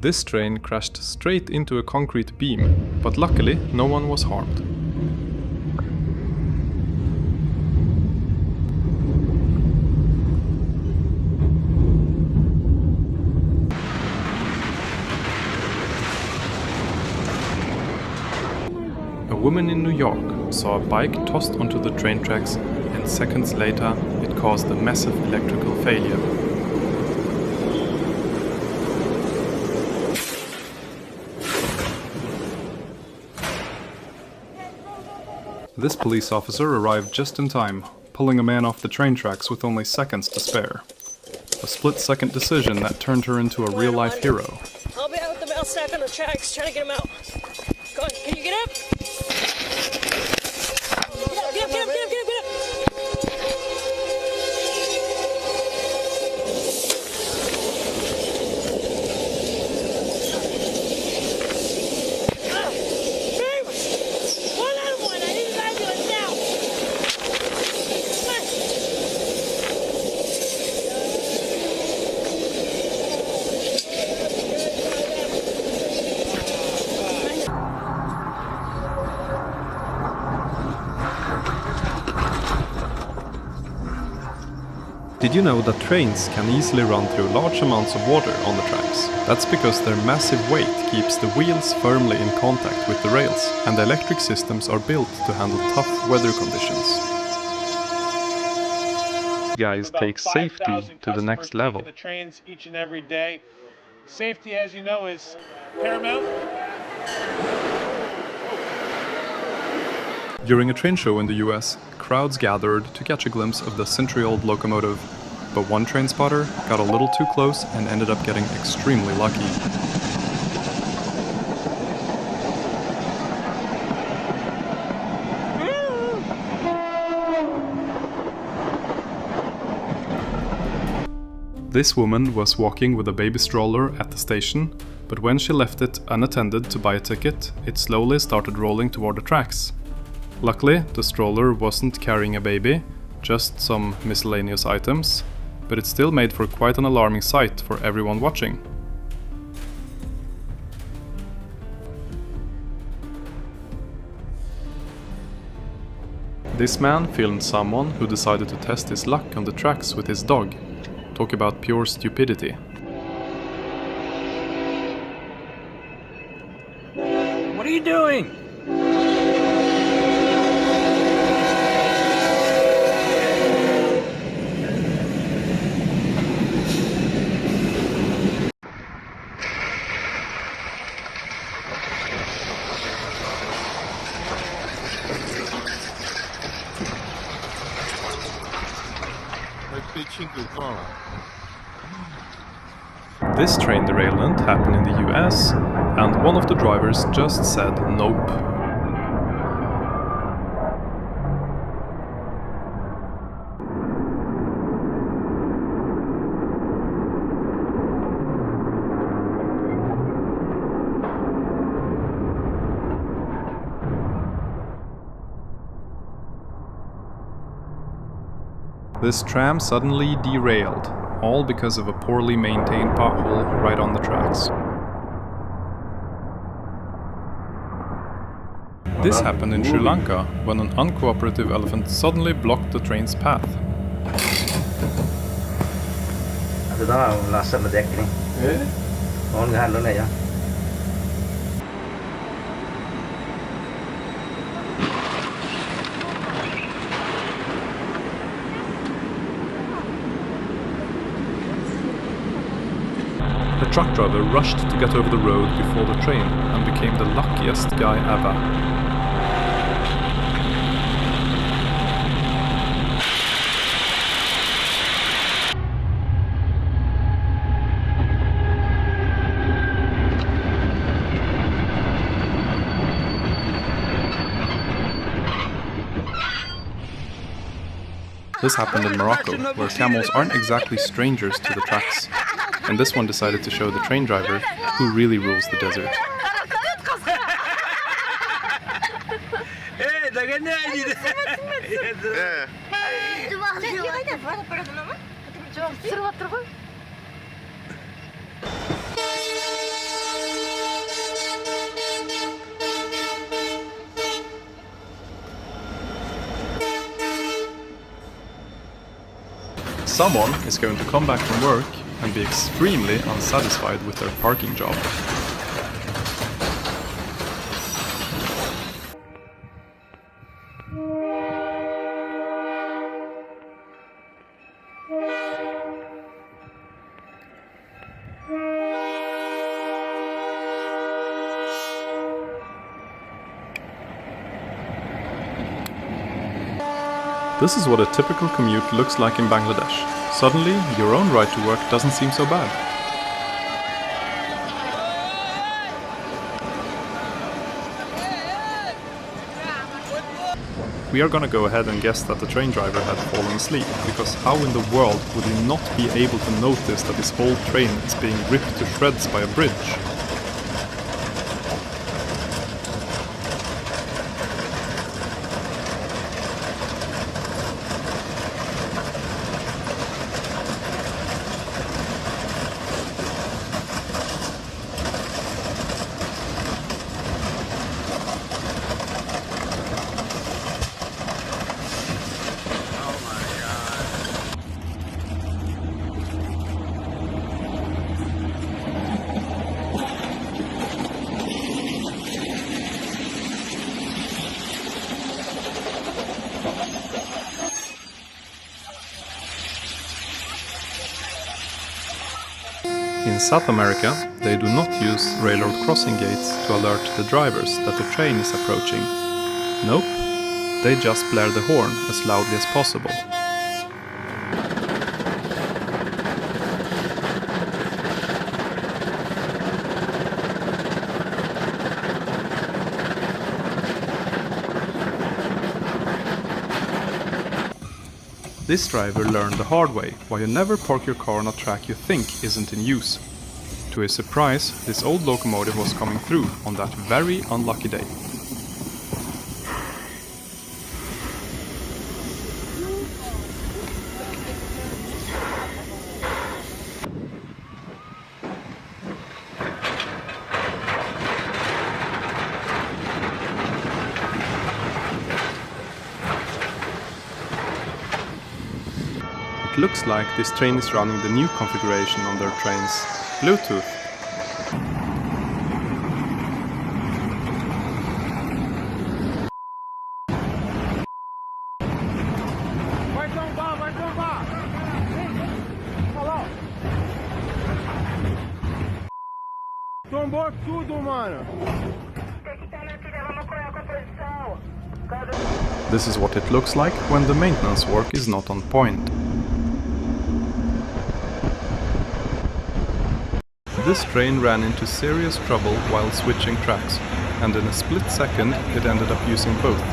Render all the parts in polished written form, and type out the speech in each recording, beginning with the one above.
This train crashed straight into a concrete beam, but luckily no one was harmed. A woman in New York saw a bike tossed onto the train tracks, and seconds later it caused a massive electrical failure. This police officer arrived just in time, pulling a man off the train tracks with only seconds to spare. A split-second decision that turned her into a real-life hero. I'll be out with the bell stack on the tracks, trying to get him out. Go on, can you get up? Get up, get up, get up, get up, get up! Did you know that trains can easily run through large amounts of water on the tracks? That's because their massive weight keeps the wheels firmly in contact with the rails, and the electric systems are built to handle tough weather conditions. Guys take safety to the next level. The trains each and every day. Safety, as you know, is paramount. During a train show in the US, crowds gathered to catch a glimpse of the century-old locomotive, but one train spotter got a little too close and ended up getting extremely lucky. This woman was walking with a baby stroller at the station, but when she left it unattended to buy a ticket, it slowly started rolling toward the tracks. Luckily, the stroller wasn't carrying a baby, just some miscellaneous items, but it still made for quite an alarming sight for everyone watching. This man filmed someone who decided to test his luck on the tracks with his dog. Talk about pure stupidity. What are you doing? This train derailment happened in the US, and one of the drivers just said nope. This tram suddenly derailed, all because of a poorly maintained pothole right on the tracks. This happened in Sri Lanka when an uncooperative elephant suddenly blocked the train's path. The truck driver rushed to get over the road before the train and became the luckiest guy ever. This happened in Morocco, where camels aren't exactly strangers to the tracks. And this one decided to show the train driver who really rules the desert. Someone is going to come back from work and be extremely unsatisfied with their parking job. This is what a typical commute looks like in Bangladesh. Suddenly, your own ride to work doesn't seem so bad. We are gonna go ahead and guess that the train driver had fallen asleep, because how in the world would he not be able to notice that his whole train is being ripped to shreds by a bridge? In South America, they do not use railroad crossing gates to alert the drivers that the train is approaching. Nope, they just blare the horn as loudly as possible. This driver learned the hard way why you never park your car on a track you think isn't in use. To his surprise, this old locomotive was coming through on that very unlucky day. It looks like this train is running the new configuration on their trains, Bluetooth. Tombou tudo, mano. This is what it looks like when the maintenance work is not on point. This train ran into serious trouble while switching tracks, and in a split second it ended up using both.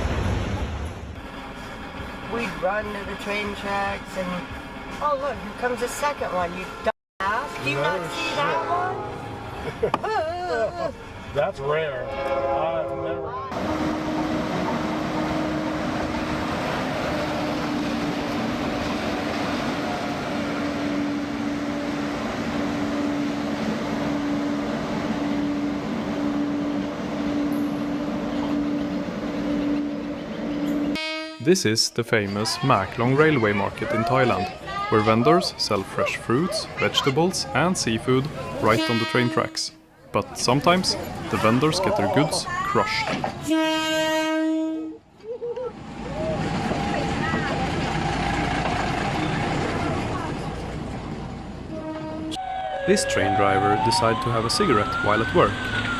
We'd run to the train tracks and... Oh look, here comes the second one, you dumbass. Do you not see that one? That's rare. I've never... This is the famous Maklong railway market in Thailand, where vendors sell fresh fruits, vegetables and seafood right on the train tracks. But sometimes the vendors get their goods crushed. This train driver decided to have a cigarette while at work,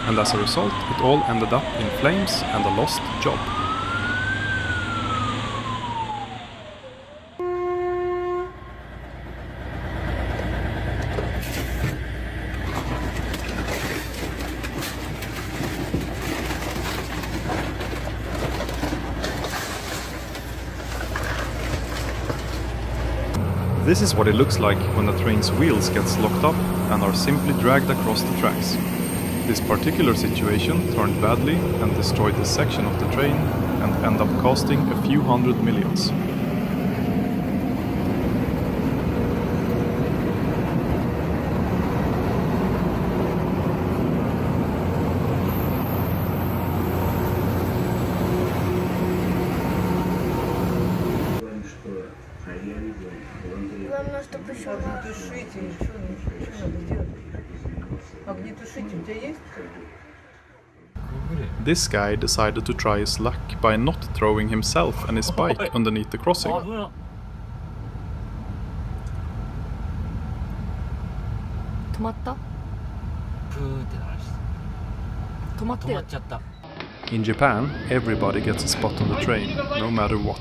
and as a result it all ended up in flames and a lost job. This is what it looks like when the train's wheels gets locked up and are simply dragged across the tracks. This particular situation turned badly and destroyed this section of the train and ended up costing a few hundred millions. чтобы еще огнетушитель, что надо сделать? Огнетушитель у тебя есть? This guy decided to try his luck by not throwing himself and his bike underneath the crossing. In Japan, everybody gets a spot on the train, no matter what.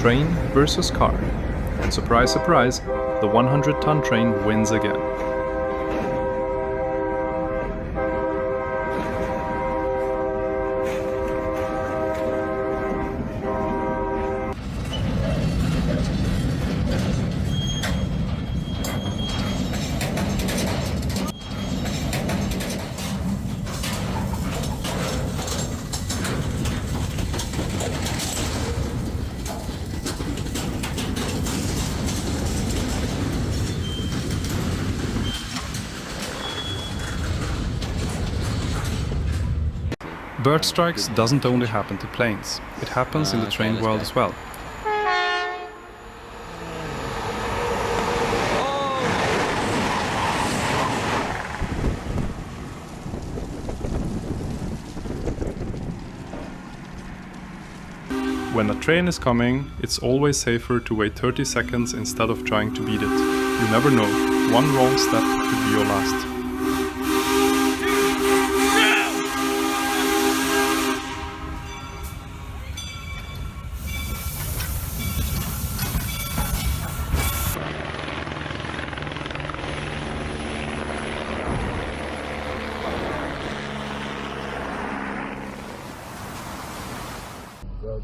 Train versus car. And surprise, surprise, the 100-ton train wins again. Bird strikes doesn't only happen to planes, it happens in the train world as well. When a train is coming, it's always safer to wait 30 seconds instead of trying to beat it. You never know, one wrong step could be your last.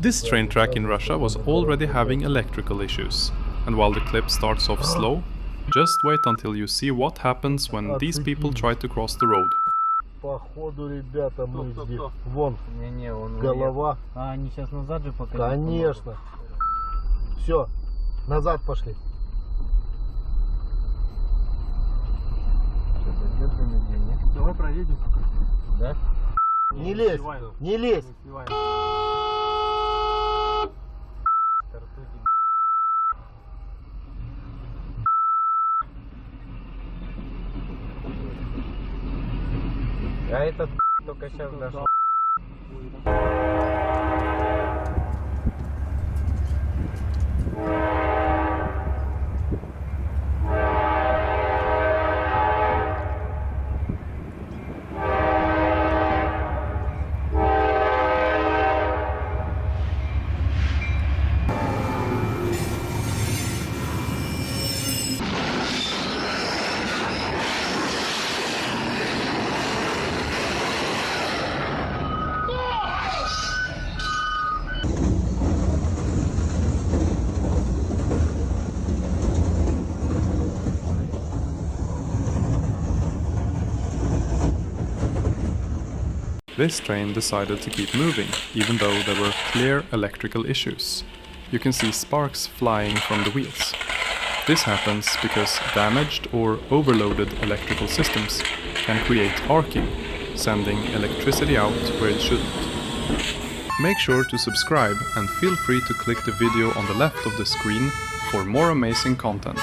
This train track in Russia was already having electrical issues, and while the clip starts off slow, just wait until you see what happens when these people try to cross the road. Походу, ребята, мы здесь. Вон, голова. А они сейчас назад же пока? Конечно. Все, назад пошли. Давай проедем. Да? Не лезь, не лезь. А этот только сейчас дошел. This train decided to keep moving, even though there were clear electrical issues. You can see sparks flying from the wheels. This happens because damaged or overloaded electrical systems can create arcing, sending electricity out where it shouldn't. Make sure to subscribe and feel free to click the video on the left of the screen for more amazing content.